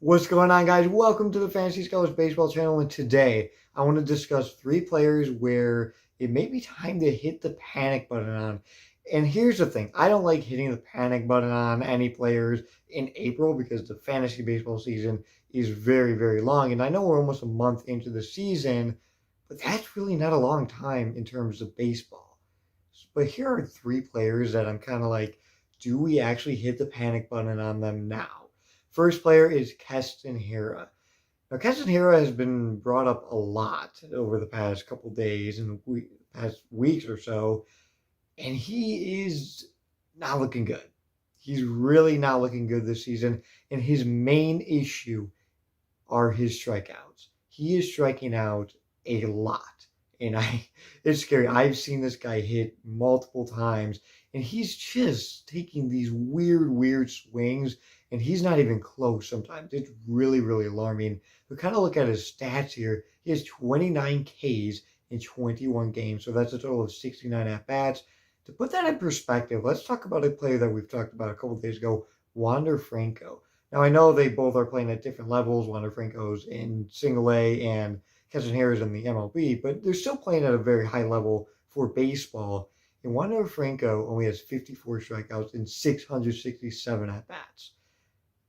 What's going on, guys? Welcome to the Fantasy Scholars Baseball channel, and today I want to discuss 3 players where it may be time to hit the panic button on. And here's the thing. I don't like hitting the panic button on any players in April because the fantasy baseball season is very, very long. And I know we're almost a month into the season, but that's really not a long time in terms of baseball. But here are 3 players that I'm kind of like, do we actually hit the panic button on them now? First player is Castanera. Now, Castanera has been brought up a lot over the past couple days and past weeks or so, and he is not looking good. He's really not looking good this season, and his main issue are his strikeouts. He is striking out a lot, and it's scary. I've seen this guy hit multiple times, and he's just taking these weird swings, and he's not even close sometimes. It's really, really alarming. But kind of look at his stats here. He has 29 Ks in 21 games, so that's a total of 69 at-bats. To put that in perspective, let's talk about a player that we've talked about a couple of days ago, Wander Franco. Now, I know they both are playing at different levels. Wander Franco's in Single A and Castanera's in the MLB, but they're still playing at a very high level for baseball. And Wander Franco only has 54 strikeouts and 667 at-bats.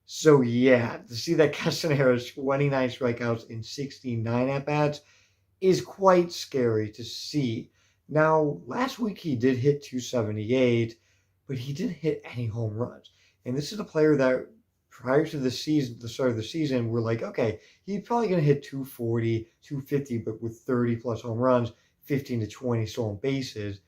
So yeah, to see that Castanera's 29 strikeouts and 69 at-bats is quite scary to see. Now, last week he did hit 278, but he didn't hit any home runs. And this is a player that prior to the start of the season, we're like, okay, he's probably going to hit 240, 250, but with 30 plus home runs, 15 to 20 stolen bases.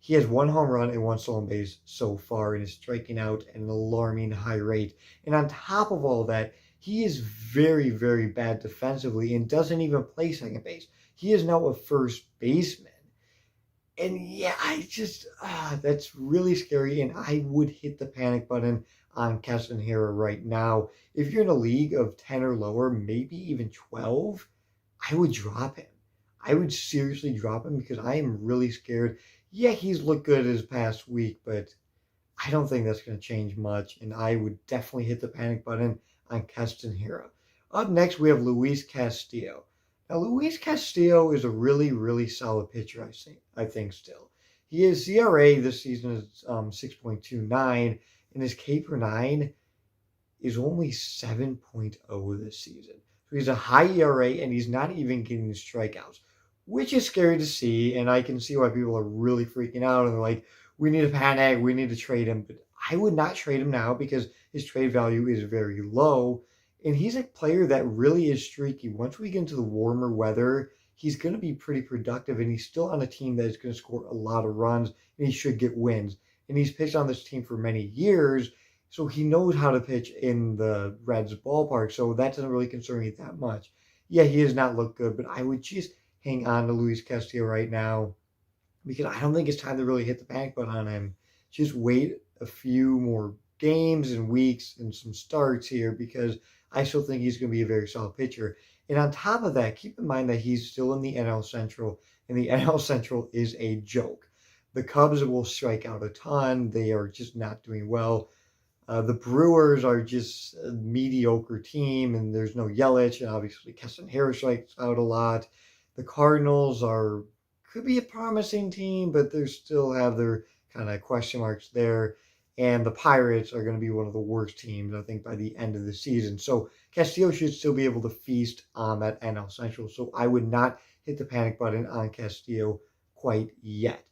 He has 1 home run and 1 stolen base so far and is striking out at an alarming high rate. And on top of all that, he is very, very bad defensively and doesn't even play second base. He is now a first baseman. And yeah, that's really scary. And I would hit the panic button on Castanera right now. If you're in a league of 10 or lower, maybe even 12, I would drop him. I would seriously drop him because I am really scared. Yeah, he's looked good his past week, but I don't think that's going to change much, and I would definitely hit the panic button on Castanera. Up next, we have Luis Castillo. Now, Luis Castillo is a really, really solid pitcher, I think still. His ERA this season is 6.29, and his K per 9 is only 7.0 this season. So he's a high ERA, and he's not even getting strikeouts, which is scary to see, and I can see why people are really freaking out, and they're like, we need to panic, we need to trade him. But I would not trade him now because his trade value is very low, and he's a player that really is streaky. Once we get into the warmer weather, he's going to be pretty productive, and he's still on a team that is going to score a lot of runs, and he should get wins. And he's pitched on this team for many years, so he knows how to pitch in the Reds ballpark, so that doesn't really concern me that much. Yeah, he has not looked good, but I would just hang on to Luis Castillo right now because I don't think it's time to really hit the panic button on him. Just wait a few more games and weeks and some starts here because I still think he's going to be a very solid pitcher. And on top of that, keep in mind that he's still in the NL Central, and the NL Central is a joke. The Cubs will strike out a ton. They are just not doing well. The Brewers are just a mediocre team, and there's no Yelich, and obviously Castanera strikes out a lot. The Cardinals could be a promising team, but they still have their kind of question marks there. And the Pirates are going to be one of the worst teams, I think, by the end of the season. So Castillo should still be able to feast on that NL Central. So I would not hit the panic button on Castillo quite yet.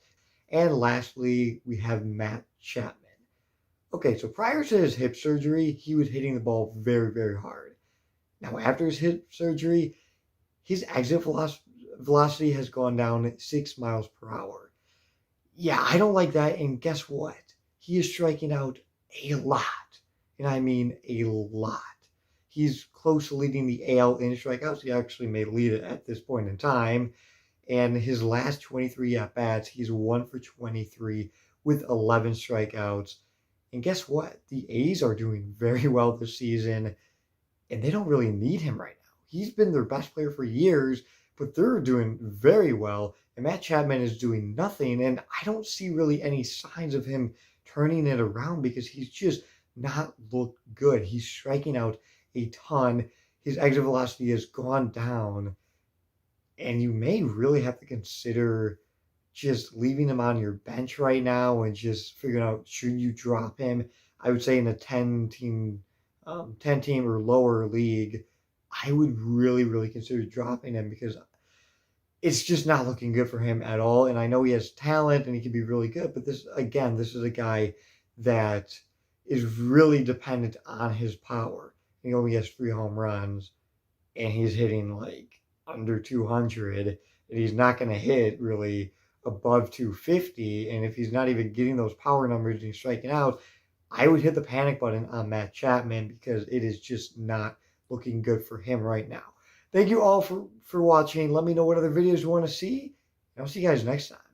And lastly, we have Matt Chapman. Okay, so prior to his hip surgery, he was hitting the ball very, very hard. Now, after his hip surgery, his exit velocity has gone down 6 miles per hour. Yeah, I don't like that. And guess what? He is striking out a lot. And I mean a lot. He's close to leading the AL in strikeouts. He actually may lead it at this point in time. And his last 23 at-bats, he's 1 for 23 with 11 strikeouts. And guess what? The A's are doing very well this season, and they don't really need him right now. He's been their best player for years, but they're doing very well, and Matt Chapman is doing nothing, and I don't see really any signs of him turning it around because he's just not looked good. He's striking out a ton. His exit velocity has gone down, and you may really have to consider just leaving him on your bench right now and just figuring out, should you drop him? I would say in a 10 team or lower league, I would really consider dropping him, because it's just not looking good for him at all. And I know he has talent and he can be really good, but this is a guy that is really dependent on his power. He only has 3 home runs, and he's hitting like under 200, and he's not going to hit really above 250. And if he's not even getting those power numbers and he's striking out, I would hit the panic button on Matt Chapman, because it is just not looking good for him right now. Thank you all for watching. Let me know what other videos you want to see, and I'll see you guys next time.